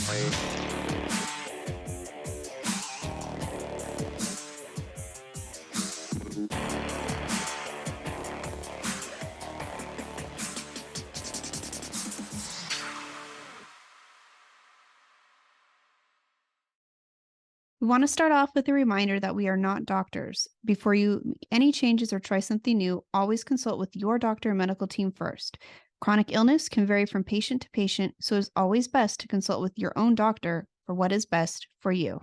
We want to start off with a reminder that we are not doctors. Before you make any changes or try something new, always consult with your doctor and medical team first. Chronic illness can vary from patient to patient, so it's always best to consult with your own doctor for what is best for you.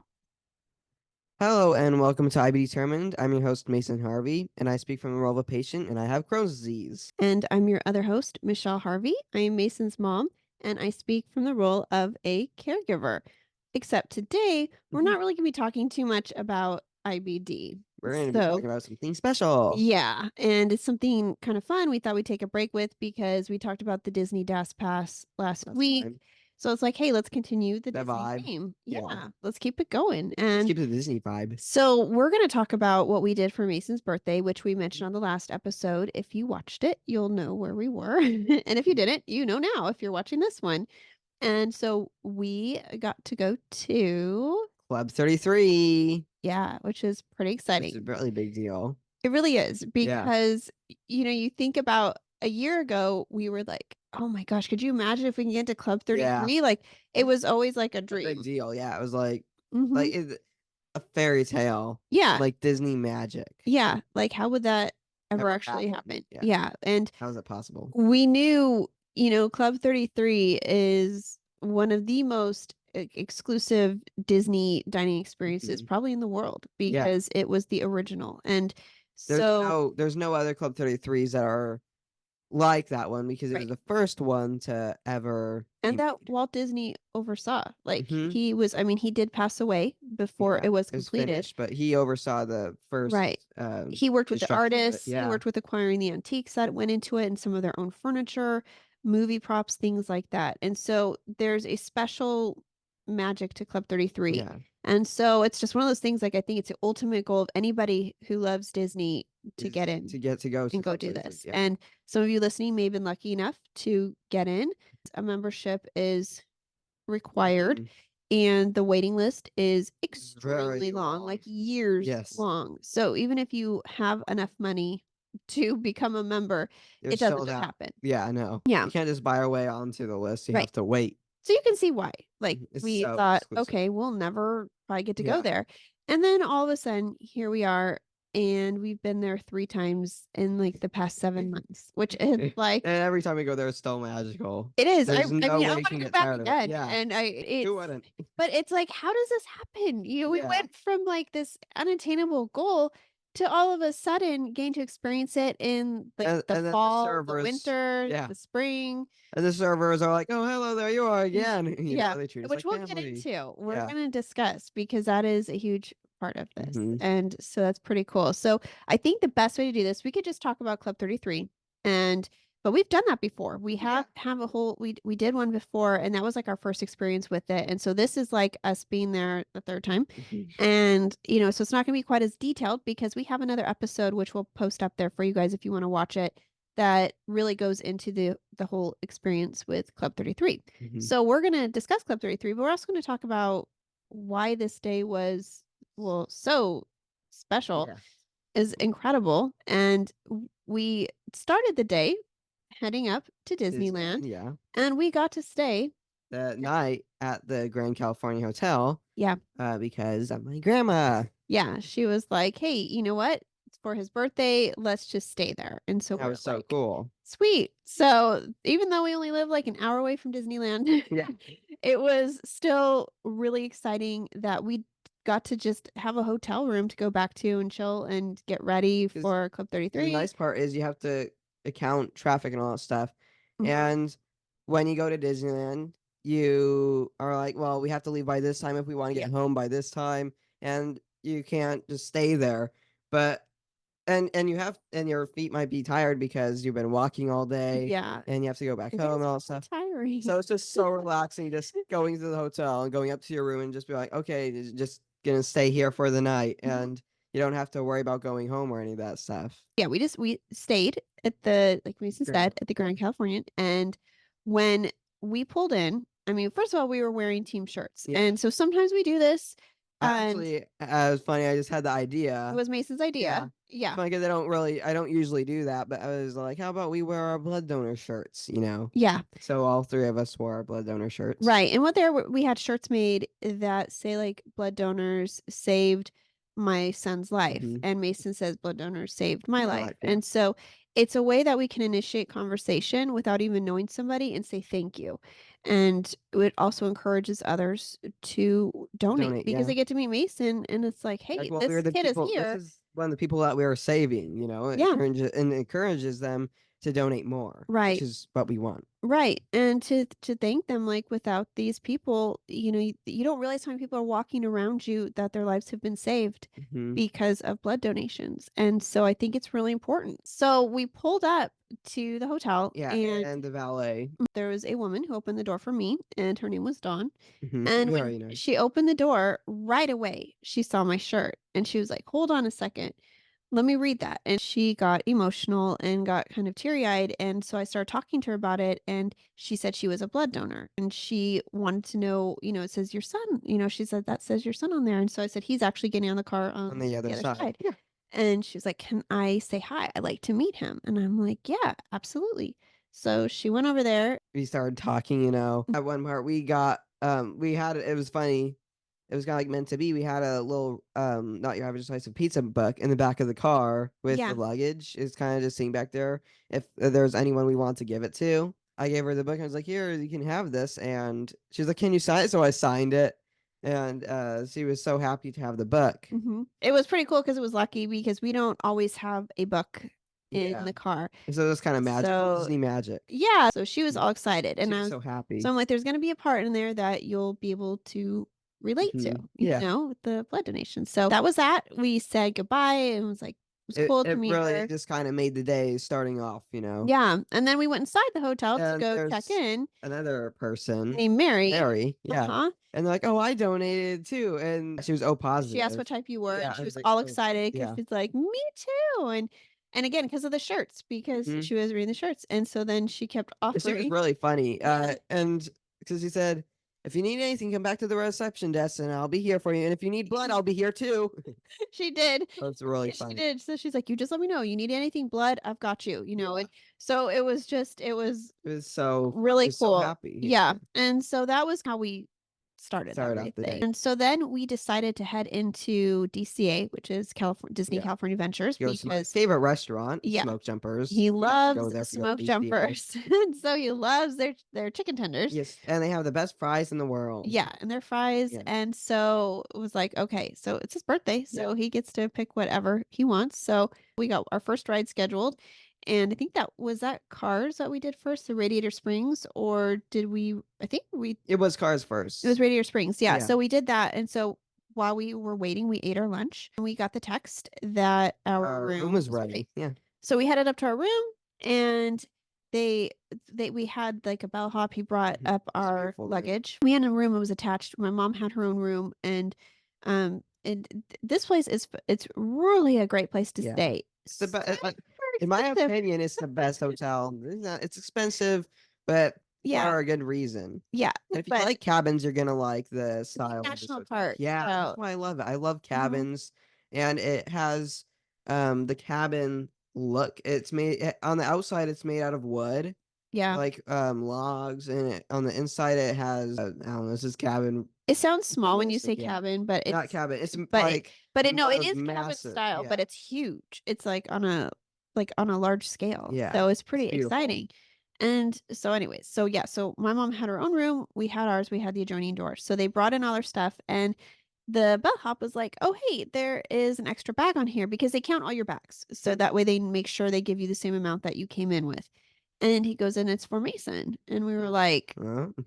Hello and welcome to I Be Determined. I'm your host, Mason Harvey, and I speak from the role of a patient, and I have Crohn's disease. And I'm your other host, Michelle Harvey. I am Mason's mom, and I speak from the role of a caregiver. Except today, we're not really going to be talking too much about IBD. We're going to be talking about something special. Yeah, and it's something kind of fun we thought we'd take a break with because we talked about the Disney DAS Pass last week. Time. So it's like, hey, let's continue the That Disney vibe. theme. Yeah. Let's keep it going. And let's keep the Disney vibe. So we're going to talk about what we did for Mason's birthday, which we mentioned on the last episode. If you watched it, you'll know where we were. And if you didn't, you know now if you're watching this one. And so we got to go to Club 33. Yeah, which is pretty exciting. It's a really big deal. It really is because, you think about a year ago, we were like, oh my gosh, could you imagine if we can get to Club 33? Like, it was always like a dream. Big deal. Yeah, it was like a fairy tale. Yeah. Like Disney magic. Yeah. Like, how would that ever actually happen? Yeah. And how is it possible? We knew, Club 33 is one of the most exclusive Disney dining experiences probably in the world because it was the original. And there's no other Club 33s that are like that one because it was the first one to ever that Walt Disney oversaw. Like he did pass away before it was completed, finished, but he oversaw the first. He worked with the artists. He worked with acquiring the antiques that went into it and some of their own furniture, movie props, things like that. And so there's a special magic to Club 33. And so it's just one of those things, like, I think it's the ultimate goal of anybody who loves Disney to get in, to go and go do this. And some of you listening may have been lucky enough to get in. A membership is required and the waiting list is extremely long, like years long. So even if you have enough money to become a member, it doesn't just happen. Yeah, I know. Yeah. You can't just buy your way onto the list. You have to wait. So you can see why. Like, we so thought, exclusive. okay, we'll never probably get to go there. And then all of a sudden, here we are, and we've been there 3 times in like the past 7 months, which is like. And every time we go there, it's still magical. It is. There's no I way want you to can go get back tired again. of it. Yeah. And Who wouldn't? But it's like, how does this happen? We went from like this unattainable goal to all of a sudden getting to experience it in like the fall, the winter, the spring. And the servers are like, oh, hello, there you are again. Which we'll get into. We're going to discuss because that is a huge part of this. And so that's pretty cool. So I think the best way to do this, we could just talk about Club 33 but we've done that before. We have a whole, we did one before, and that was like our first experience with it. And so this is like us being there the 3rd time. And, so it's not going to be quite as detailed because we have another episode, which we'll post up there for you guys if you want to watch it, that really goes into the whole experience with Club 33. So we're going to discuss Club 33, but we're also going to talk about why this day was, so special, is incredible. And we started the day heading up to Disneyland. And we got to stay that night at the Grand California Hotel. Because of my grandma. She was like, hey, you know what? It's for his birthday. Let's just stay there. And so that was so cool. Sweet. So even though we only live like an hour away from Disneyland, it was still really exciting that we got to just have a hotel room to go back to and chill and get ready for Club 33. The nice part is you have to account traffic and all that stuff. And when you go to Disneyland, you are like, well, we have to leave by this time if we want to get home by this time, and you can't just stay there. But and your feet might be tired because you've been walking all day. And you have to go back home and all that stuff. Tiring. So it's just so relaxing just going to the hotel and going up to your room and just be like, okay, just gonna stay here for the night. And you don't have to worry about going home or any of that stuff. We stayed at the, like Mason said, at the Grand Californian. And when we pulled in, I mean, first of all, we were wearing team shirts. Yeah. And so sometimes we do this. And Actually, it was funny. I just had the it idea. was Mason's idea. Yeah. Funny because I don't usually do that, but I was like, how about we wear our blood donor shirts, you know? Yeah. So all three of us wore our blood donor shirts. Right. And we had shirts made that say like blood donors saved my son's life. And Mason says blood donors saved my life. Yeah. And so it's a way that we can initiate conversation without even knowing somebody and say thank you. And it also encourages others to donate because they get to meet Mason and it's like, hey, Like, well, this kid is here. This is one of the people that we were saving, you know, Yeah. encourages them to donate more. Right. Which is what we want. Right. And to thank them, like without these people, you don't realize how many people are walking around you that their lives have been saved because of blood donations. And so I think it's really important. So we pulled up to the hotel and the valet. There was a woman who opened the door for me and her name was Dawn. And Very when nice. she opened the door right away, she saw my shirt and she was like, hold on a second. Let me read that. And she got emotional and got kind of teary-eyed. And so I started talking to her about it. And she said she was a blood donor. And she wanted to know, it says your son. She said, that says your son on there. And so I said, he's actually getting on the car on the other side. Yeah. And she was like, can I say hi? I'd like to meet him. And I'm like, yeah, absolutely. So she went over there. We started talking, At one part it was funny. It was kind of like meant to be. We had a little, not your average slice of pizza book in the back of the car with the luggage. It's kind of just sitting back there. If there's anyone we want to give it to, I gave her the book. And I was like, here, you can have this. And she was like, can you sign it? So I signed it. And she was so happy to have the book. It was pretty cool because it was lucky because we don't always have a book in the car. So it was kind of magic. Disney magic. Yeah. So she was all excited. And she I was was so happy. So I'm like, there's going to be a part in there that you'll be able to relate to, with the blood donation. So that was that. We said goodbye and was like, it was cool to meet her. It really just kind of made the day starting off, Yeah. And then we went inside the hotel to go check in. Another person named Mary. Yeah. And they're like, oh, I donated too. And she was positive. She asked what type you were. And she was all excited because she's like, me too. And again, because of the shirts, because she was reading the shirts. And so then she kept offering. She was really funny. And because she said, if you need anything, come back to the reception desk and I'll be here for you. And if you need blood, I'll be here too. She did. That's really funny. She did. So she's like, you just let me know. You need anything blood, I've got you, And so it was so really cool. So happy. Yeah. And so that was how we started off the day. And so then we decided to head into DCA, which is Disney California Adventures, because my favorite restaurant, Smoke Jumpers. He loves Smoke Jumpers. And so he loves their chicken tenders. Yes, and they have the best fries in the world. Yeah, and their fries. Yeah. And so it was like, okay, so it's his birthday, so he gets to pick whatever he wants. So we got our first ride scheduled. And I think that Cars that we did first, the Radiator Springs, or did we? It was Cars first. It was Radiator Springs, yeah. So we did that, and so while we were waiting, we ate our lunch, and we got the text that our room was ready. Yeah. So we headed up to our room, and we had like a bellhop. He brought up our luggage. We had a room that was attached. My mom had her own room, and this place it's really a great place to stay. It's in my opinion, it's the best hotel. It's expensive, but for a good reason. Yeah. And if you like cabins, you're gonna like the style. National Park. Yeah, that's why I love it. I love cabins, and it has the cabin look. It's made on the outside. It's made out of wood. Yeah. Like logs, and on the inside it has I don't know. This is cabin. It sounds small when you say cabin, but it's not cabin. It's it is massive. cabin style, but it's huge. It's like on a large scale. Yeah. So it's pretty exciting. And so anyways, so my mom had her own room. We had ours. We had the adjoining door. So they brought in all their stuff, and the bellhop was like, oh, hey, there is an extra bag on here because they count all your bags. So that way they make sure they give you the same amount that you came in with. And he goes, and it's for Mason. And we were like,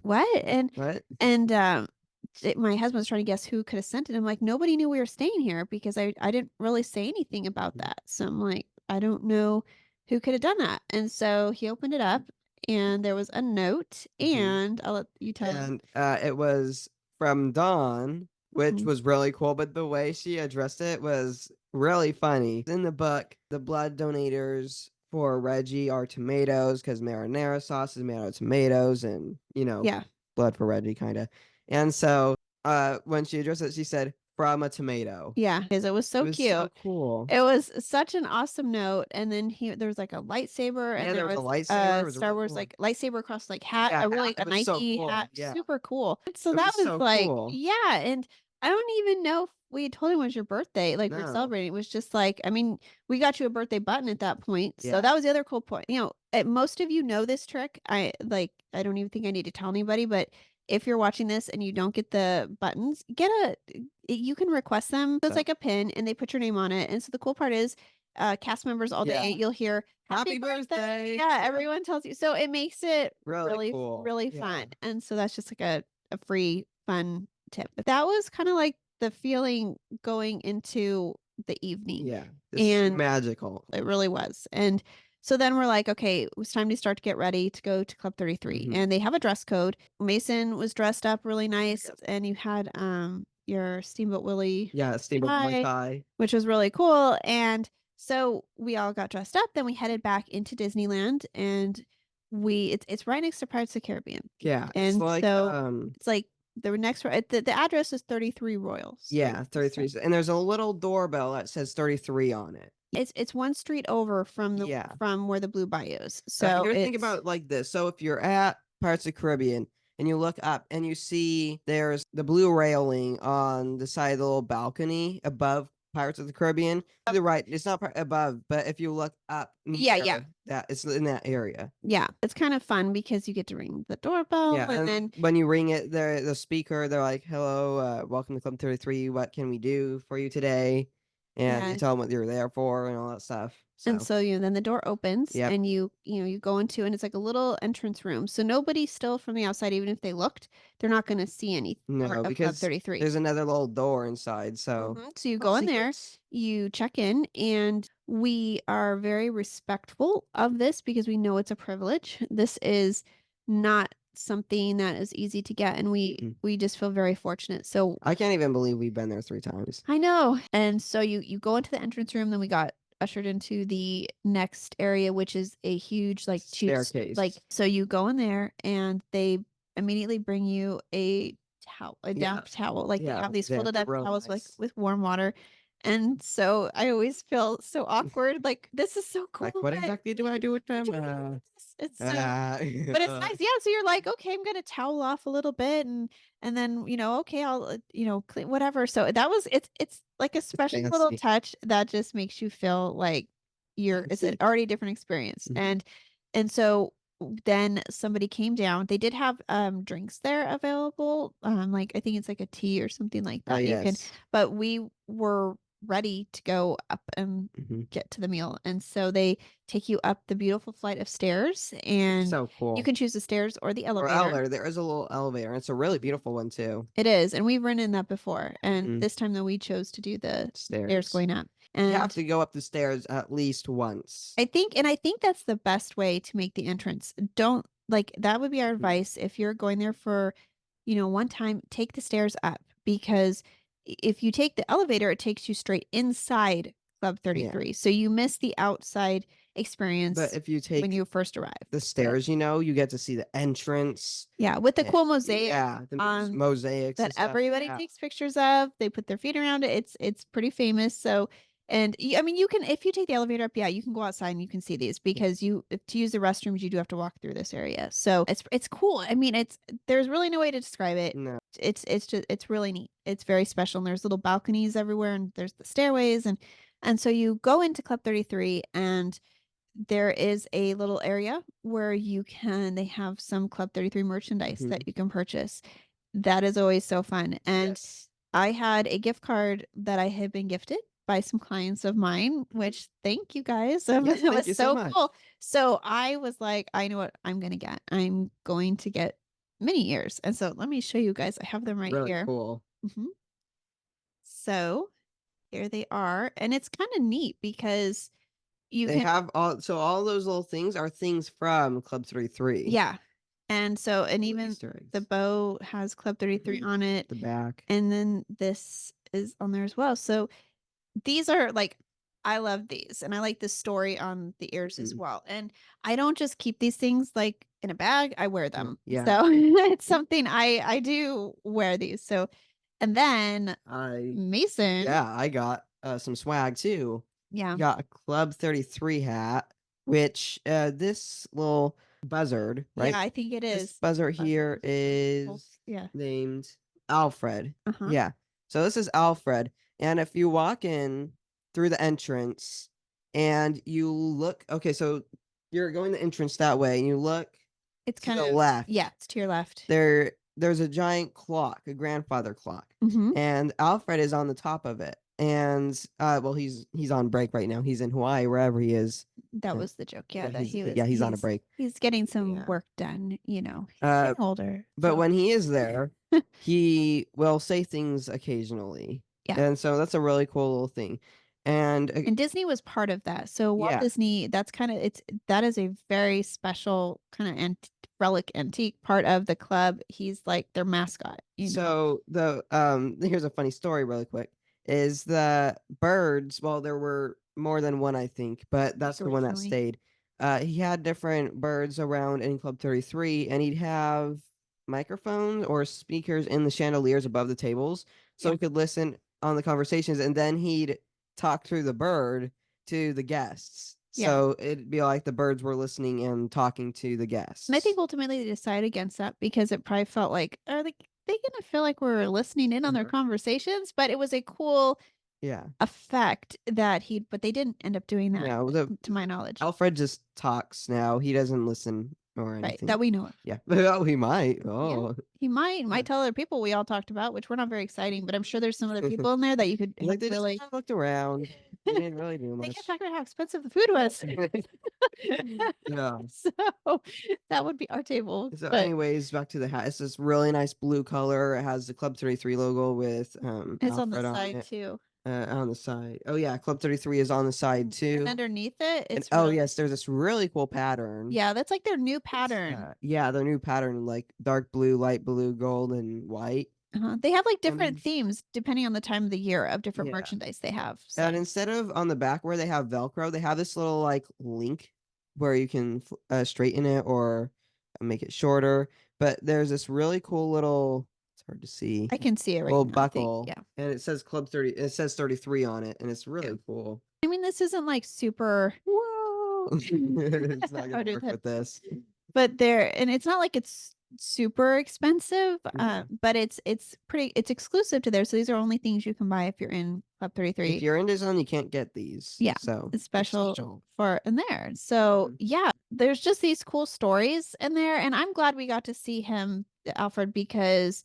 what? And what? And my husband was trying to guess who could have sent it. I'm like, nobody knew we were staying here because I didn't really say anything about that. So I'm like, I don't know who could have done that. And so he opened it up, and there was a note, and I'll let you tell. And it was from Dawn, which was really cool, but the way she addressed it was really funny. In the book, the blood donators for Reggie are tomatoes because marinara sauce is made out of tomatoes, and blood for Reggie, kind of. And so when she addressed it, she said, "From a tomato." Yeah, because it was so It was cute. so cool. It was such an awesome note. And then there was like a lightsaber, Yeah, and there there was a was lightsaber. It was Star really Wars cool. like lightsaber across like hat, Yeah, a it was so Nike cool. hat, Yeah. super cool. So It that was was so like, cool. yeah. And I don't even know if we had told him it was your birthday, like we're No. celebrating. It was just like, I mean, we got you a birthday button at that point. So Yeah. that was the other cool point. You know, most of you know this trick. I don't even think I need to tell anybody, but if you're watching this and you don't get the buttons, you can request them. So it's like a pin, and they put your name on it. And so the cool part is, cast members all day, Yeah. you'll hear Happy birthday. Yeah, everyone tells you. So it makes it Really cool. really Yeah. fun. And so that's just like a free fun tip. But that was kind of like the feeling going into the evening. Yeah. This is And magical. it really was. And so then we're like, okay, it was time to start to get ready to go to Club 33. Mhm. And they have a dress code. Mason was dressed up really nice. Yep. And you had your Steamboat Willie Yeah, Steamboat Willie tie. which was really cool. And so we all got dressed up. Then we headed back into Disneyland, and it's right next to Pirates of the Caribbean. Yeah, And it's like so it's like the next the address is 33 Royal Street. yeah, 33. And there's a little doorbell that says 33 on it. It's one street over from from where the Blue Bayou is. So you think about it like this. So if you're at Pirates of the Caribbean and you look up and you see there's the blue railing on the side of the little balcony above Pirates of the Caribbean. To the right, it's not above, but if you look up, yeah, that it's in that area. Yeah, it's kind of fun because you get to ring the doorbell, Yeah, and then when you ring it, the speaker, they're like, "Hello, welcome to Club 33. What can we do for you today?" And you tell them what you're there for and all that stuff. and so then the door opens, Yep. and you go into, and it's like a little entrance room. So nobody still from the outside, even if they looked, they're not going to see any part No, of Club because 33. there's another little door inside. So So you go in there, you check in, and we are very respectful of this because we know it's a privilege. This is not something that is easy to get, and we just feel very fortunate. So I can't even believe we've been there 3 times. I know. And so you go into the entrance room, then we got ushered into the next area, which is a huge like Staircase. so you go in there, and they immediately bring you a towel, a damp towel. Like they have these folded up towels with warm water. And so I always feel so awkward. Like, this is so cool. Like, what exactly do I do with them? It's but it's nice. Yeah. So you're like, okay, I'm gonna towel off a little bit, and then okay, I'll clean whatever. So it's like a special little touch that just makes you feel like it's an already different experience. And so then somebody came down. They did have drinks there available. Like I think it's like a tea or something like that. You can, but we were ready to go up and get to the meal. And so they take you up the beautiful flight of stairs, and so cool. You can choose the stairs or the elevator. There is a little elevator, and it's a really beautiful one too. It is, and we've ridden in that before. And this time though, we chose to do the stairs going up. And you have to go up the stairs at least once. I think that's the best way to make the entrance. Don't that would be our advice. If you're going there for, one time, take the stairs up, because if you take the elevator, it takes you straight inside Club 33. Yeah. So you miss the outside experience. But if you take when you first arrive, the stairs, you get to see the entrance. Yeah, with the cool mosaic. Yeah, the mosaics that everybody takes pictures of. They put their feet around it. It's pretty famous. So, and I mean, you can, if you take the elevator up, you can go outside and you can see these, because to use the restrooms, you do have to walk through this area. So it's cool. I mean, there's really no way to describe it. No. It's really neat. It's very special. And there's little balconies everywhere, and there's the stairways, and so you go into Club 33, and there is a little area where they have some Club 33 merchandise that you can purchase. That is always so fun. And I had a gift card that I had been gifted by some clients of mine, which thank you guys. It was so cool. So I was like, I know what I'm going to get. I'm going to get mini ears. And so let me show you guys. I have them right really here. Cool. So here they are. And it's kind of neat because have all those little things are things from Club 33. Yeah. And so, and even the bow has Club 33 on it. The back. And then this is on there as well. So these are like I love these, and I like the story on the ears as well. And I don't just keep these things like in a bag; I wear them. Yeah. So it's something I do wear these. So, and then Mason, Yeah, I got some swag too. yeah, Got a Club 33 hat, which this little buzzard, right? yeah, I think it This is. buzzard here is Yeah. named Alfred. Uh-huh. Yeah. So this is Alfred. And if you walk in through the entrance and you look, okay, so you're going the entrance that way and you look It's to kind the of left. Yeah, it's to your left. There's a giant clock, a grandfather clock. Mhm. And Alfred is on the top of it. And well, he's on break right now. He's in Hawaii, wherever he is. That was the joke. Yeah, Yeah, that he's on a break. He's getting some Yeah. work done, you know. He's getting older. But so- when he is there, he will say things occasionally. Yeah. And so that's a really cool little thing. And And Disney was part of that. So Walt Yeah. Disney, that's kind of that is a very special kind of relic antique part of the club. He's like their mascot. You know? so here's a funny story really quick. Is the birds, well, there were more than one, I think, but that's the one that Originally. stayed. He had different birds around in Club 33, and he'd have microphones or speakers in the chandeliers above the tables, so Yeah. he could listen on the conversations, and then he'd talk through the bird to the guests. Yeah. So it'd be like the birds were listening and talking to the guests. And I think ultimately they decided against that because it probably felt like, are they gonna feel like we're listening in on their conversations? But it was a cool effect that but they didn't end up doing that. No, to my knowledge. Alfred just talks now. He doesn't listen or anything. Right, that we know of. Yeah. Oh, he might. Oh. He might tell other people we all talked about, which we're not very exciting, but I'm sure there's some other people in there that you could Like they really just kind of looked around. They didn't really do they much. kept talking about how expensive the food was. Yeah. So that would be our table. So but anyways, back to the hat. It's this really nice blue color. It has the Club 33 logo with it's on the Alfred side it. too. On the side. Oh yeah, Club 33 is on the side too. And underneath it, it's oh yes, there's this really cool pattern. Yeah, that's like their new pattern. Yeah, their new pattern, like dark blue, light blue, gold, and white. They have like different themes depending on the time of the year of different Yeah. merchandise they have. So. And instead of on the back where they have Velcro, they have this little like link where you can straighten it or make it shorter. But there's this really cool little, it's hard to see, I can see it right little now, buckle. yeah. And it says Club 30, it says 33 on it, and it's really cool. I mean, this isn't like super. Whoa! It's not How gonna did work that- with this. But and it's not like it's super expensive, but it's exclusive to there. So these are only things you can buy if you're in Club 33. If you're in Disneyland, you can't get these. Yeah, so it's special for in there. So yeah, there's just these cool stories in there, and I'm glad we got to see him, Alfred, because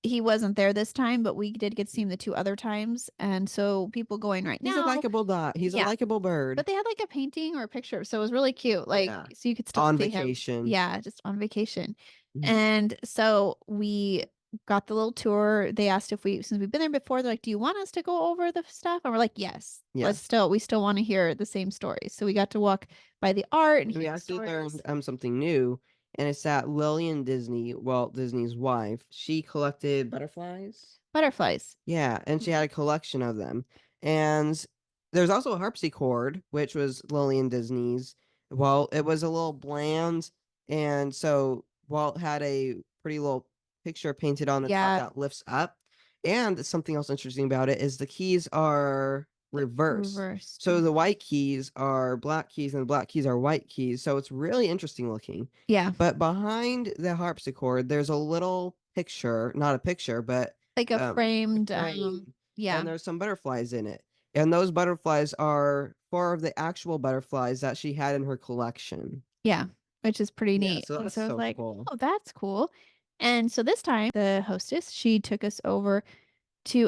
he wasn't there this time, but we did get to see him the 2 other times, and so people going right He's now. a likable dot. He's a likable bird. But they had like a painting or a picture, so it was really cute. Like so you could still on see vacation. him. Yeah, just on vacation. And so we got the little tour. They asked if since we've been there before, they're like, "Do you want us to go over the stuff?" And we're like, "Yes. We still want to hear the same stories." So we got to walk by the art and we actually learned something new, and it's that Lillian Disney, Walt Disney's wife, she collected butterflies. Yeah, and she had a collection of them. And there's also a harpsichord, which was Lillian Disney's. Well, it was a little bland, and so Walt had a pretty little picture painted on the top that lifts up. And something else interesting about it is the keys are reversed. So the white keys are black keys and the black keys are white keys. So it's really interesting looking. Yeah. But behind the harpsichord, there's a little picture, not a picture, but like a framed yeah. And there's some butterflies in it. And those butterflies are 4 of the actual butterflies that she had in her collection. Yeah, which is pretty neat. So that's I was so like, cool. "Oh, that's cool." And so this time, the hostess, she took us over to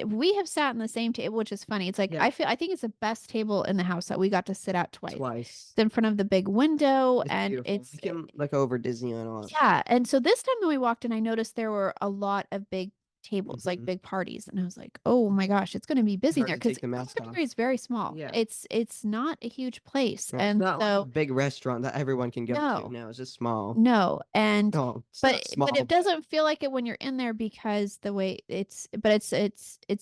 we have sat in the same table, which is funny. It's like I think it's the best table in the house that we got to sit at twice. It's in front of the big window, and you can look over Disneyland a lot. Yeah, and so this time when we walked in, I noticed there were a lot of big tables, like big parties. And I was like, oh my gosh, it's going to be busy Hard there to because take the mask off. is very small. Yeah. It's not a huge place. Yeah, And it's not like so a big restaurant that everyone can go No. to. No, it's just small. no, and Oh, it's but not small. but it doesn't feel like it when you're in there because the way it's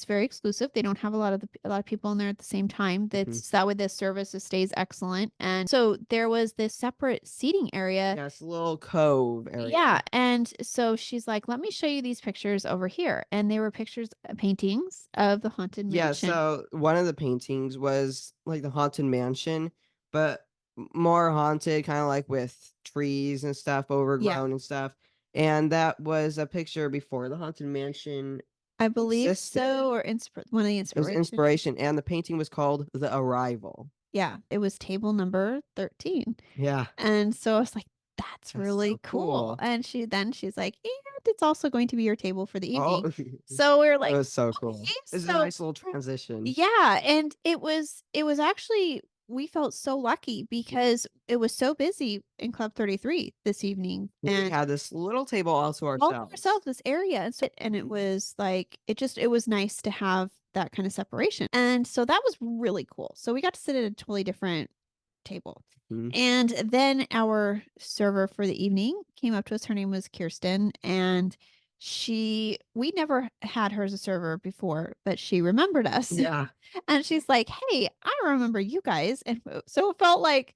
very exclusive. They don't have a lot of people in there at the same time. That's that way the service stays excellent. And so there was this separate seating area. Yeah, it's a little cove area. Yeah, and so she's like, "Let me show you these pictures over here." And they were pictures, paintings of the haunted mansion. Yeah, so one of the paintings was like the haunted mansion, but more haunted, kind of like with trees and stuff overgrown and stuff. And that was a picture before the haunted mansion. I believe existed. so, or one of the It was inspiration, and the painting was called The Arrival. Yeah, it was table number 13. Yeah. And so I was like, that's really so cool. And she's like, and it's also going to be your table for the Oh, evening. So we were like, it was so cool. okay, It's a so nice little transition. yeah, and it was actually, we felt so lucky because it was so busy in Club 33 this evening. We And had this little table all to all to ourselves. ourselves, this area. And so it was like, it was nice to have that kind of separation. And so that was really cool. So we got to sit at a totally different table. And then our server for the evening came up to us. Her name was Kirsten, and we never had her as a server before, but she remembered us. Yeah. And she's like, "Hey, I remember you guys." And so it felt like,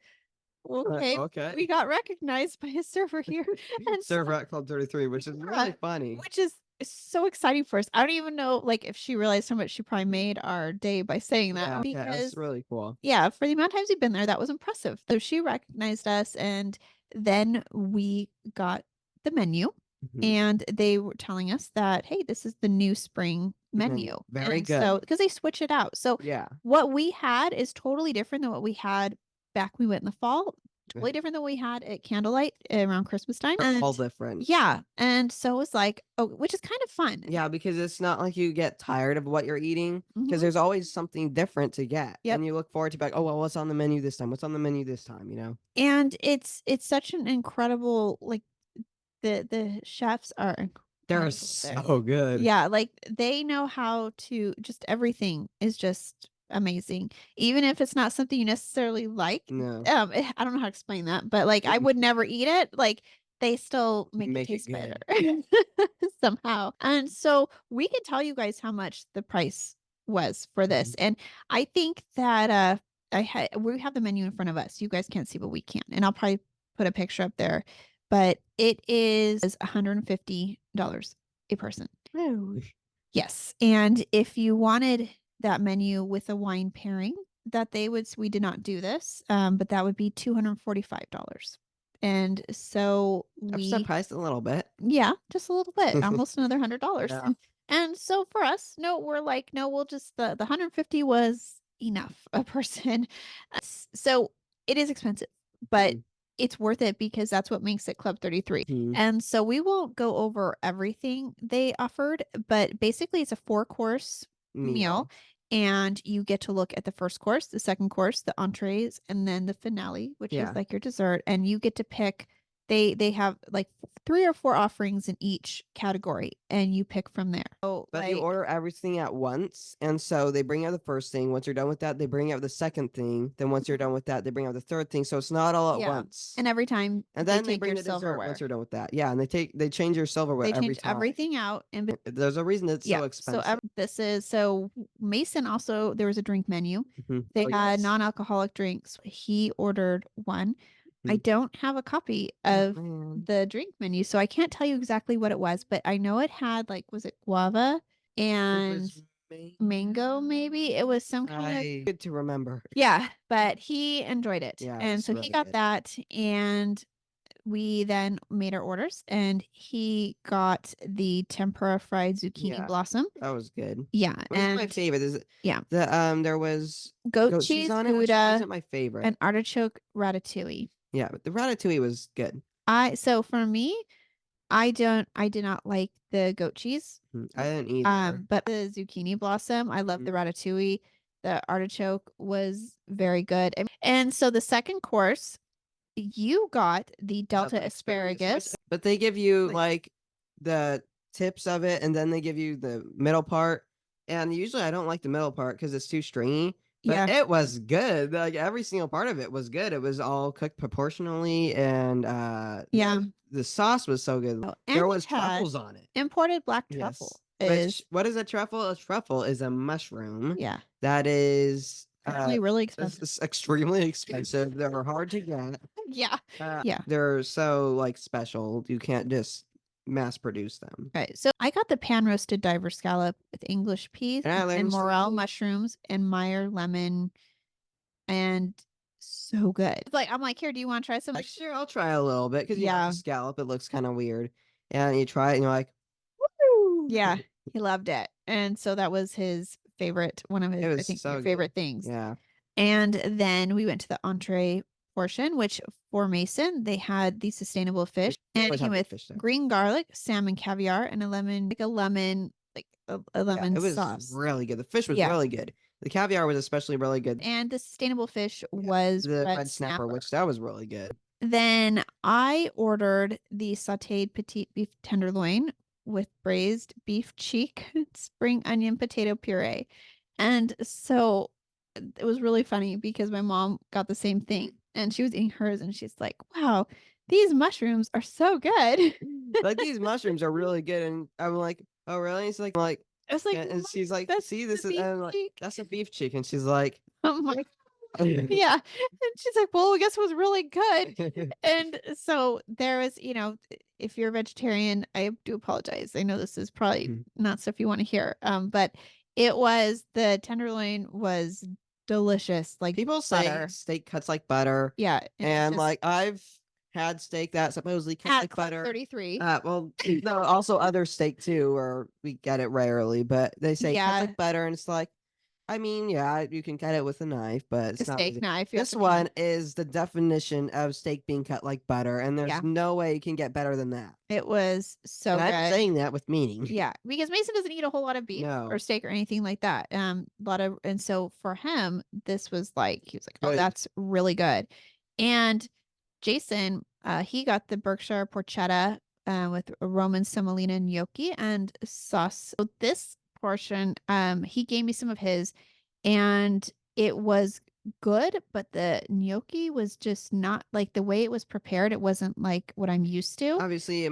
okay, okay. we got recognized by a server here. And server at Club 33, which is really funny. Which is so exciting for us. I don't even know, like, if she realized how much she probably made our day by saying that. Yeah, that's really cool. Yeah, for the amount of times we've been there, that was impressive. So she recognized us, and then we got the menu, and they were telling us that, hey, this is the new spring menu. Very good. So because they switch it out. So yeah, what we had is totally different than what we had back when we went in the fall. Totally different than what we had at Candlelight around Christmas time. all different. Yeah. And so it's like, oh, which is kind of fun. Yeah, because it's not like you get tired of what you're eating, because there's always something different to get. Yep. And you look forward to be like, oh, well, what's on the menu this time? What's on the menu this time, you know? And it's such an incredible, like, the chefs are incredible. They're so good. Yeah, like they know how to, just everything is just amazing. Even if it's not something you necessarily like. No. I don't know how to explain that, but like I would never eat it. Like they still make it taste better somehow. And so we can tell you guys how much the price was for this. And I think that we have the menu in front of us. You guys can't see, but we can. And I'll probably put a picture up there. But it is $150 a person. Oh. Yes. And if you wanted that menu with a wine pairing, we did not do this, but that would be $245. And so I'm surprised a little bit. Yeah, just a little bit, almost another $100. Yeah. And so for us, we're like, no, we'll just, the 150 was enough a person. So it is expensive, but it's worth it because that's what makes it Club 33. And so we won't go over everything they offered, but basically it's a 4-course meal. And you get to look at the first course, the second course, the entrees, and then the finale, which is like your dessert. And you get to pick. They have like 3 or 4 offerings in each category, and you pick from there. So, but you order everything at once, and so they bring out the first thing. Once you're done with that, they bring out the second thing. Then once you're done with that, they bring out the third thing. So it's not all at once. And every time, and then they take bring your the dessert silverware. once you're done with that. Yeah, and they change your silverware every change time. everything out, and there's a reason it's so expensive. So Mason also, there was a drink menu. They had non-alcoholic drinks. He ordered one. I don't have a copy of the drink menu, so I can't tell you exactly what it was, but I know it had, like, was it guava and mango, maybe? It was some kind of good to remember. Yeah, but he enjoyed it. Yeah, and so he got that, and we then made our orders, and he got the tempura fried zucchini blossom. That was good. Yeah, and my favorite is there was goat cheese on it, which wasn't my favorite, and artichoke ratatouille. Yeah, but the ratatouille was good. So for me, I did not like the goat cheese. I didn't either. But the zucchini blossom, I love the ratatouille. The artichoke was very good. And so the second course, you got the Delta asparagus. But they give you like the tips of it, and then they give you the middle part. And usually I don't like the middle part because it's too stringy. But it was good. Like every single part of it was good. It was all cooked proportionally, and the sauce was so good. Oh, There and was it had truffles on it. imported black truffle. Which what is a truffle? A truffle is a mushroom. Yeah. That is Apparently really expensive. it's extremely expensive. They're hard to get. Yeah. Yeah. They're so like special. You can't just mass produce them. Right. So I got the pan roasted diver scallop with English peas and morel mushrooms and Meyer lemon, and so good. Like I'm like, here, do you want to try some? Like, sure, I'll try a little bit because you know, the scallop, it looks kind of weird, and you try it and you're like, woo! Yeah, he loved it, and so that was his favorite, one of his I think so favorite things. Yeah. And then we went to the entree portion, which for Mason, they had the sustainable fish, and it came with green garlic, salmon caviar, and a lemon lemon it was sauce. Really good. The fish was really good. The caviar was especially really good. And the sustainable fish was the red snapper, which that was really good. Then I ordered the sauteed petite beef tenderloin with braised beef cheek, spring onion potato puree. And so it was really funny because my mom got the same thing and she was eating hers and she's like, wow, these mushrooms are so good. Like these mushrooms are really good. And I'm like, oh really? It's like I was like, and she's like, see, this is, and I'm like, that's a beef cheek. And she's like, oh my yeah. And she's like, well, I guess it was really good. And so there was, you know, if you're a vegetarian, I do apologize. I know this is probably not stuff you want to hear. But it was, the tenderloin was delicious. Like people say steak cuts like butter. Yeah. And like I've had steak that supposedly cuts like butter. 33. Well, no, also other steak too, or we get it rarely, but they say cuts like butter, and it's like, I mean, yeah, you can cut it with a knife, but it's not steak knife. This one is the definition of steak being cut like butter, and there's no way you can get better than that. It was so good. I'm saying that with meaning. Yeah, because Mason doesn't eat a whole lot of beef or steak or anything like that. And so for him, this was like, he was like, oh, that's really good. And Jason, he got the Berkshire porchetta with Roman semolina gnocchi and sauce. So this portion, he gave me some of his, and it was good, but the gnocchi was just not like the way it was prepared. It wasn't like what I'm used to. Obviously,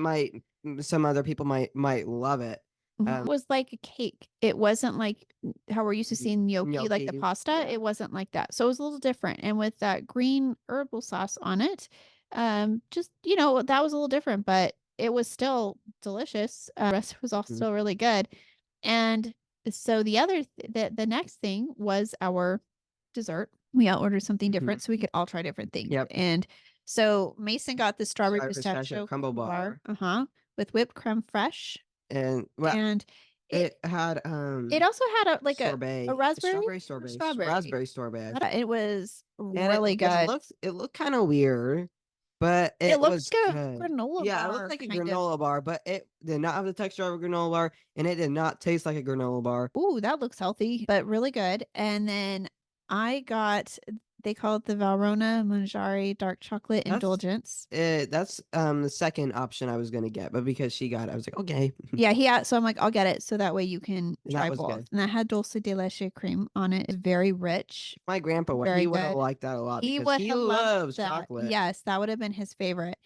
some other people might love it. It was like a cake. It wasn't like how we're used to seeing gnocchi, like the pasta. Yeah. It wasn't like that. So it was a little different. And with that green herbal sauce on it, just, you know, that was a little different, but it was still delicious. The rest was also really good. And so the next thing was our dessert. We all ordered something different so we could all try different things. Yep. And so Mason got the strawberry pistachio crumble bar. With whipped creme fraiche. And it had it also had a raspberry sorbet. It was really good. It looked kind of weird, but it was like good. A granola bar. Yeah, it looked like a granola bar, but it did not have the texture of a granola bar, and it did not taste like a granola bar. Ooh, that looks healthy, but really good. And then I got, they call it the Valrhona Mangiare dark chocolate indulgence. That's the second option I was gonna get, but because she got it, I was like, okay. Yeah, so I'm like, I'll get it so that way you can try both. Good. And that had dulce de leche cream on it. It's very rich. My grandpa he would have liked that a lot because he loves chocolate. Yes, that would have been his favorite.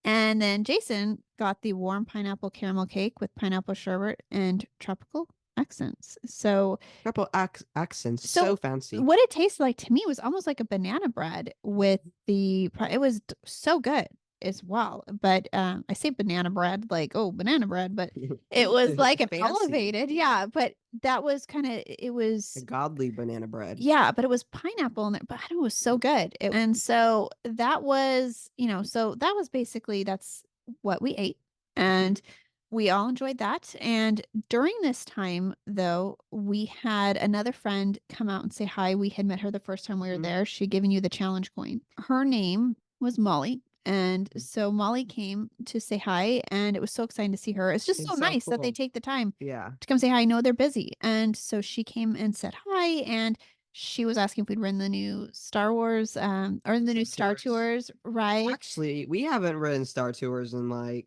And then Jason got the warm pineapple caramel cake with pineapple sherbet and tropical accents. So purple accents, so fancy. What it tasted like to me was almost like a banana bread with it was so good as well. But I say banana bread like, oh, banana bread, but it was like an elevated. Yeah, but that was it was a godly banana bread. Yeah, but it was pineapple in there, but it was so good. And so that was, that was basically, that's what we ate. And we all enjoyed that. And during this time, though, we had another friend come out and say hi. We had met her the first time we were there. She'd given you the challenge coin. Her name was Molly. And so Molly came to say hi, and it was so exciting to see her. It's just so nice that they take the time to come say hi. I know they're busy. And so she came and said hi, and she was asking if we'd run the new Star Wars or the new Star Tours, right? Actually, we haven't ridden Star Tours in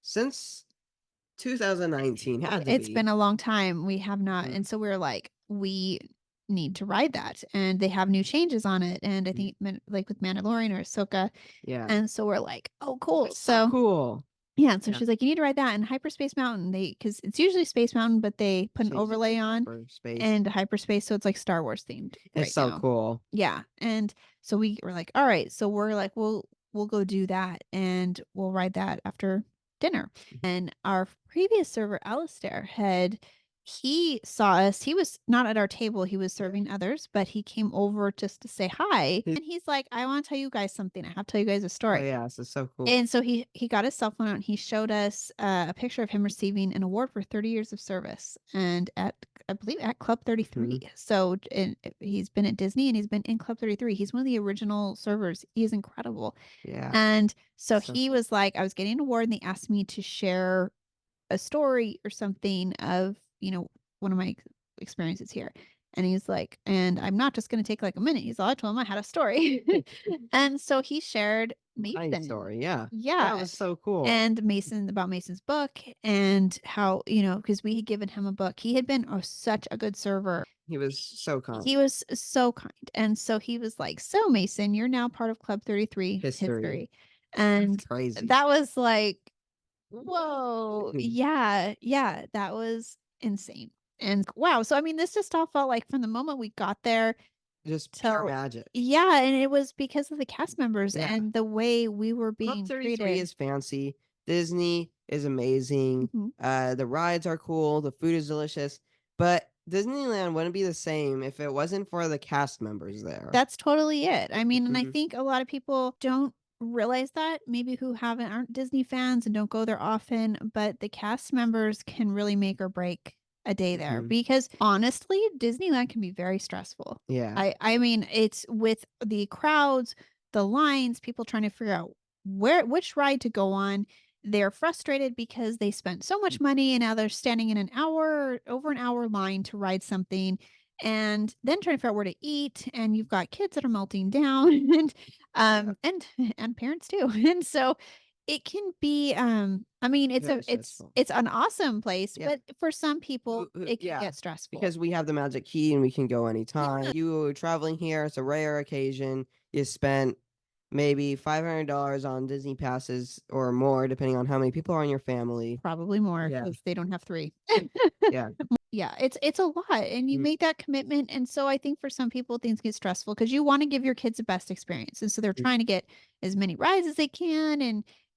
since 2019 had to It's be. been a long time. We have not. And so we were like, we need to ride that. And they have new changes on it. And I think like with Mandalorian or Ahsoka. Yeah. And so we're like, oh, cool. It's so cool. Yeah. And so she's like, you need to ride that. And Hyperspace Mountain, because it's usually Space Mountain, but they put an Changed it to overlay on Hyperspace. and Hyperspace. So it's like Star Wars themed. It's so cool. Yeah. And so we were like, all right. So we're like, we'll go do that and we'll ride that after dinner. And our previous server, Alistair, he saw us. He was not at our table. He was serving others, but he came over just to say hi. And he's like, I want to tell you guys something. I have to tell you guys a story. Oh, yeah, this is so cool. And so he got his cell phone out and he showed us a picture of him receiving an award for 30 years of service. And I believe at Club 33. So he's been at Disney and he's been in Club 33. He's one of the original servers. He is incredible. Yeah. And so he was like, I was getting an award and they asked me to share a story or something of, one of my experiences here. And he's like, and I'm not just going to take like a minute. He's all, I told him I had a story. And so he shared Mason. Nice story. Yeah. Yeah. That was so cool. And about Mason's book and how, because we had given him a book. He had been such a good server. He was so kind. He was so kind. And so he was like, so Mason, you're now part of Club 33 history. And that's crazy. That was like, whoa. Yeah. That was insane. And wow. So, I mean, this just all felt like from the moment we got there. Just pure magic. Yeah. And it was because of the cast members and the way we were being Club 33 treated. is fancy. Disney is amazing. The rides are cool. The food is delicious. But Disneyland wouldn't be the same if it wasn't for the cast members there. That's totally it. I mean, and I think a lot of people don't realize that, maybe who aren't Disney fans and don't go there often, but the cast members can really make or break a day there because honestly, Disneyland can be very stressful. Yeah. I mean, it's with the crowds, the lines, people trying to figure out which ride to go on. They're frustrated because they spent so much money and now they're standing in over an hour line to ride something and then trying to figure out where to eat. And you've got kids that are melting down and parents too. And so it can be, I mean, it's an awesome place, but for some people it can get stressful. Because we have the magic key and we can go anytime. Yeah. You were traveling here, it's a rare occasion. You spent maybe $500 on Disney passes or more, depending on how many people are in your family. Probably more because they don't have 3. Yeah. Yeah, it's a lot and you make that commitment. And so I think for some people things get stressful because you want to give your kids the best experience. And so they're trying to get as many rides as they can.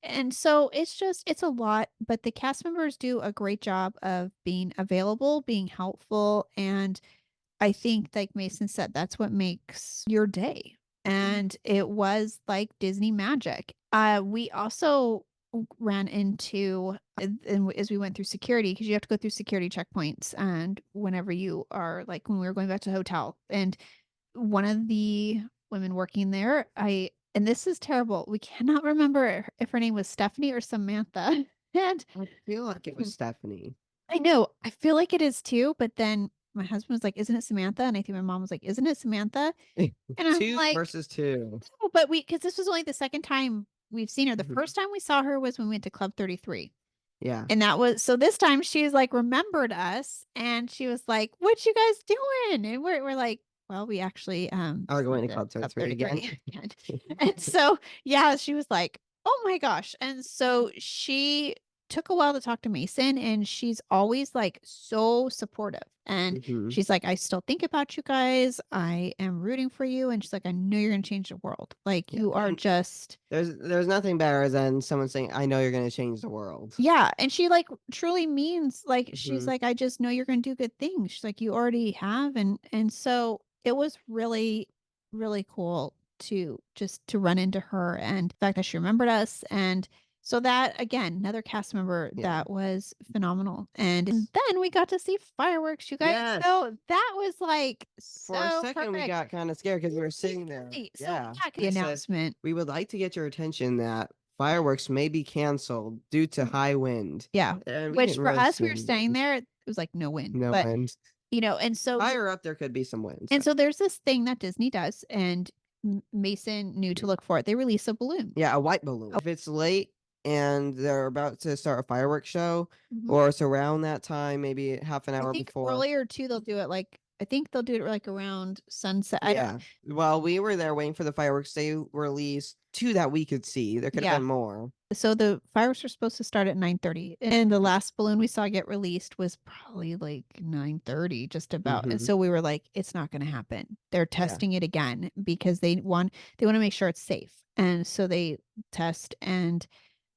And so it's a lot, but the cast members do a great job of being available, being helpful. And I think like Mason said, that's what makes your day. And it was like Disney magic. We also ran into as we went through security, because you have to go through security checkpoints and whenever you are like when we were going back to the hotel, and one of the women working there, and this is terrible, we cannot remember if her name was Stephanie or Samantha. And I feel like it was Stephanie. I know, I feel like it is too, but then my husband was like, isn't it Samantha? And I think my mom was like, isn't it Samantha? And I'm 2 like, versus 2. No, but because this was only the second time we've seen her. The first time we saw her was when we went to Club 33. Yeah. And that was, so this time she was like, remembered us. And she was like, what you guys doing? And we're like, well, we actually are going to Club 33 again. And so, yeah, she was like, oh my gosh. And so she took a while to talk to Mason, and she's always like so supportive. And she's like, I still think about you guys. I am rooting for you. And she's like, I know you're going to change the world. Like you are just. There's nothing better than someone saying, I know you're going to change the world. Yeah. And she like truly means like, she's like, I just know you're going to do good things. She's like, you already have. And so it was really, really cool to run into her, and the fact that she remembered us. And so that, again, another cast member that was phenomenal. And then we got to see fireworks, you guys. Yes. So that was like For a second, we got kind of scared because we were sitting there. So, the announcement. We would like to get your attention that fireworks may be canceled due to high wind. Yeah. Which for us, we were staying there. It was like no wind. No wind. And so higher up, there could be some wind. And so there's this thing that Disney does, and Mason knew to look for it. They release a balloon. Yeah, a white balloon. If it's late, and they're about to start a fireworks show, Mhm. or it's around that time, maybe half an I hour think before. earlier too, they'll do it I think they'll do it like around sunset. I don't. Yeah. Well, we were there waiting for the fireworks. They released 2 that we could see. There could have Yeah. been more. So the fireworks are supposed to start at 9:30, and the last balloon we saw get released was probably like 9:30, just about. And Mhm. so we were like, it's not going to happen. They're Yeah. testing it again because they want to make sure it's safe. And so they test, and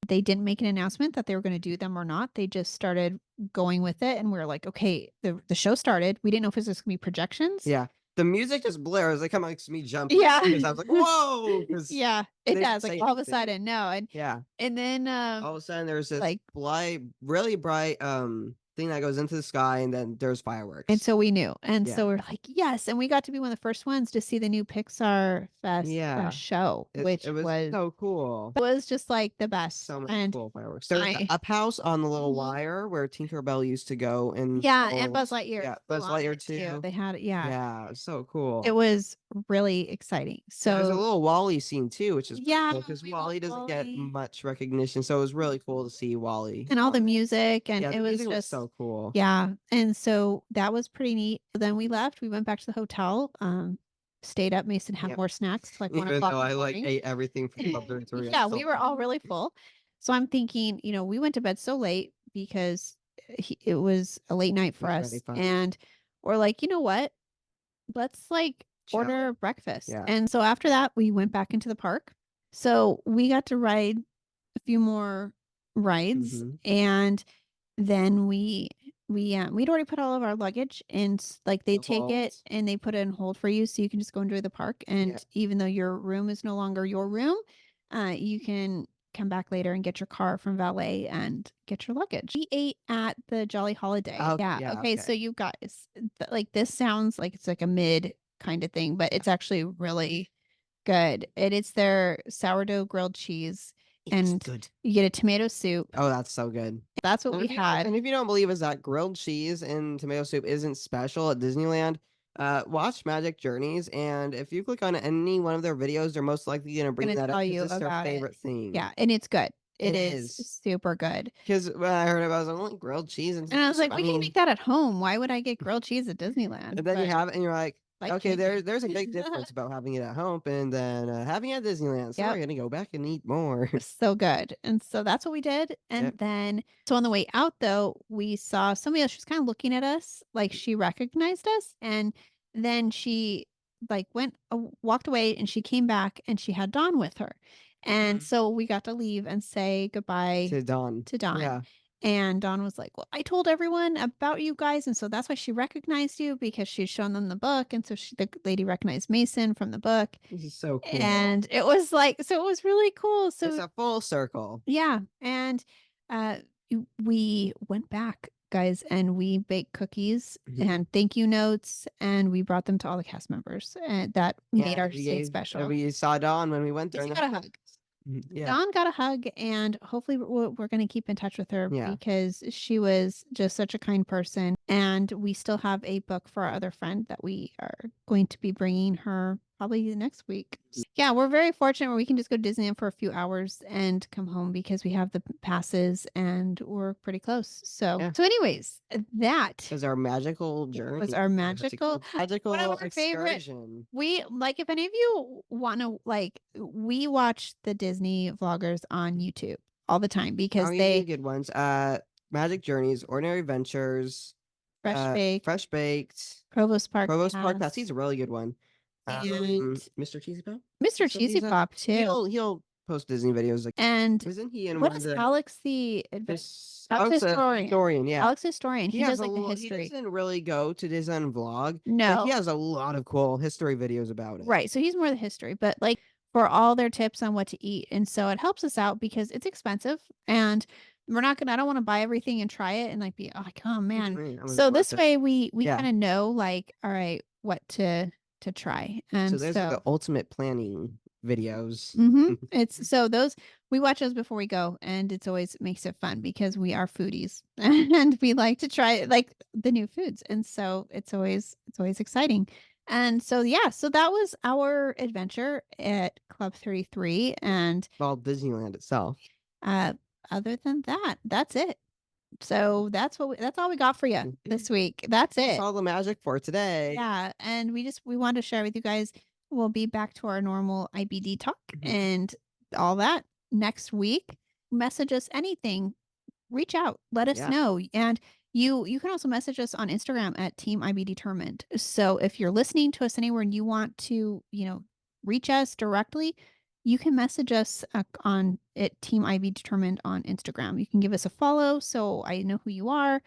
they didn't make an announcement that they were going to do them or not. They just started going with it, and we were like, okay, the show started. We didn't know if it was just going to be projections. Yeah. The music just blares. It kinda makes me jump because I was like, "Whoa!" 'Cause Yeah, it they didn't does. Like say all of a anything. sudden, no. Yeah. And then All of a sudden, there's this like really bright, thing that goes into the sky, and then there's And fireworks. so we knew. And Yeah. so we're like, yes. And we got to be one of the first ones to see the new Pixar Fest Yeah. show, which It was so cool. was just like the best. So many And cool fireworks. There's I, a up house on the little Mhm. wire where Tinkerbell used to go and yeah, and go. Buzz Lightyear. Yeah, flew Buzz on Lightyear it, too. They had, yeah, Yeah, it's so cool. it was really exciting. There's a So little Wally scene too, which is yeah, cool because we Wally love doesn't get Wally. much recognition. So it was really cool to see Wally. And all the music, and Yeah, it the was music was just so cool. yeah. And so that was pretty neat. Then we left. We went back to the hotel. Stayed up. Mason had Yep. more snacks till like 1 Even o'clock though in the I like morning. ate everything from Club 33. Yeah, we were all really full. So I'm thinking, we went to bed so late because it was a late night for us. And we're like, you know what? Let's like Chill. order breakfast. Yeah. And so after that, we went back into the park. So we got to ride a few more rides, Mhm. and then we'd already put all of our luggage in, like they The take it vault. and they put it in hold for you, so you can just go enjoy the park. And Yeah. even though your room is no longer your room, you can come back later and get your car from valet and get your luggage. We ate at the Jolly Holiday. Oh, Yeah. yeah, Okay. So you guys, like this sounds like it's like a mid kind of thing, but it's actually really good. It's their sourdough grilled cheese, It's and good. you get a tomato soup. Oh, that's so good. That's what And we if you don't- had. And if you don't believe us that grilled cheese and tomato soup isn't special at Disneyland, watch Magic Journeys, and if you click on any one of their videos, they're most likely gonna bring Gonna that up tell 'cause you it's their about it. favorite thing. Yeah, and it's good. It It is is. super good. Because when I heard about it, I was like, grilled cheese and And I was like, I we can mean, make that at home. Why would I get grilled cheese at Disneyland? and then you But have it, and you're like, okay, chicken. there's a big difference about having it at home and then having it at Disneyland. So we're Yep. gonna go back and eat more. So good. And so that's what we did. And Yep. then, so on the way out though, we saw somebody else. She was kind of looking at us like she recognized us. And then she like walked away, and she came back and she had Dawn with her. And so we got to leave and say goodbye To Dawn. to Dawn. Yeah. And Dawn was like, well, I told everyone about you guys. And so that's why she recognized you, because she'd shown them the book. And so the lady recognized Mason from the book. This is so cool. And it was like, so it was really cool. It's So a full circle. yeah. And we went back, guys, and we baked cookies and thank you notes, and we brought them to all the cast members, and that made our stay special. We saw Dawn when we went there. She got a hug. Yeah. Dawn got a hug, and hopefully we're going to keep in touch with her, Yeah. because she was just such a kind person. And we still have a book for our other friend that we are going to be bringing her probably next week. Yeah, we're very fortunate where we can just go to Disneyland for a few hours and come home, because we have the passes and we're pretty close. So, Yeah. so anyways, that was our magical journey. was our magical Magical one of our favorite. excursion. We like, if any of you want to, like, we watch the Disney vloggers on YouTube all the time, because they good ones. Magic Journeys, Ordinary Adventures, Fresh Baked, Provost Park Pass. He's a really good one. And Mr. Cheesy Pop. Mr. Cheesy Pop too. He'll post Disney videos. Like, And isn't he in what one is of the Alex the Alex Historian? Yeah. Alex Historian. He does like the He history. doesn't really go to Disneyland vlog. No. But he has a lot of cool history videos about it. Right. So he's more the history, but like for all their tips on what to eat. And so it helps us out, because it's expensive, and I don't want to buy everything and try it and like be like, oh man. So this way we kind of know, like, all right, what to try. And so there's the ultimate planning videos. It's so those we watch those before we go, and it's always makes it fun, because we are foodies and we like to try like the new foods, and so it's always exciting. And so yeah, so that was our adventure at Club 33, and Well, Disneyland itself. Other than that, that's it. So that's all we got for you this week. That's That's it. all the magic for today. Yeah, and we wanted to share with you guys. We'll be back to our normal IBD talk and all that next week. Message us anything. Reach out. Let us know. And you can also message us on Instagram at Team IB Determined. So if you're listening to us anywhere and you want to, reach us directly, you can message us on at Team IB Determined on Instagram. You can give us a follow so I know who you are,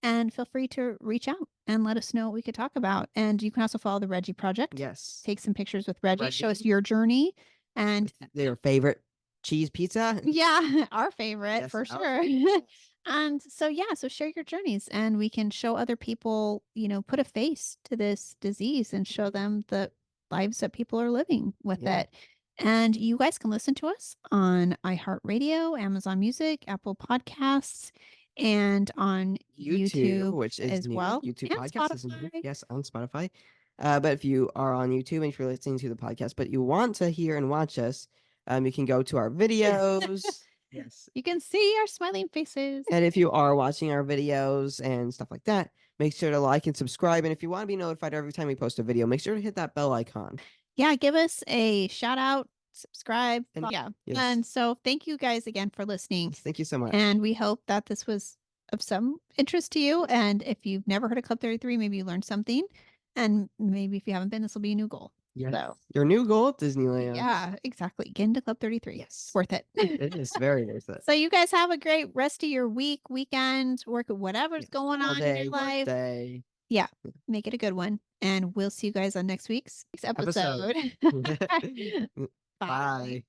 and feel free to reach out and let us know what we could talk about. And you can also follow the Reggie Project. Yes. Take some pictures with Reggie. Show us your journey and their favorite cheese pizza. Yeah, our favorite Yes, for our sure. favorite. And so so share your journeys and we can show other people, put a face to this disease and show them the lives that people are living with it. And you guys can listen to us on iHeartRadio, Amazon Music, Apple Podcasts, and on YouTube, which is as new. well. YouTube and podcast is new. Spotify. Yes, on Spotify. But if you are on YouTube and if you're listening to the podcast, but you want to hear and watch us, you can go to our videos. Yes. You can see our smiling faces. And if you are watching our videos and stuff like that, make sure to like and subscribe. And if you want to be notified every time we post a video, make sure to hit that bell icon. Yeah, give us a shout out, subscribe. And, yes. And so thank you guys again for listening. Thank you so much. And we hope that this was of some interest to you. And if you've never heard of Club 33, maybe you learned something. And maybe if you haven't been, this will be a new goal. Yes. So, your new goal at Disneyland. Yeah, exactly. Get into Club 33. Yes. It's worth it. It is very worth it. So you guys have a great rest of your week, weekend, work, whatever's going on in your life. Day. Yeah, make it a good one. And we'll see you guys on next week's episode. Bye.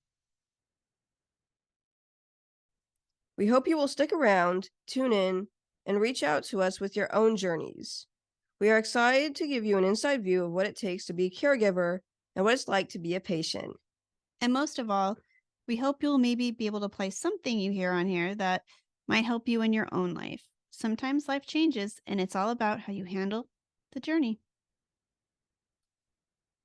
We hope you will stick around, tune in, and reach out to us with your own journeys. We are excited to give you an inside view of what it takes to be a caregiver and what it's like to be a patient. And most of all, we hope you'll maybe be able to apply something you hear on here that might help you in your own life. Sometimes life changes, and it's all about how you handle the journey.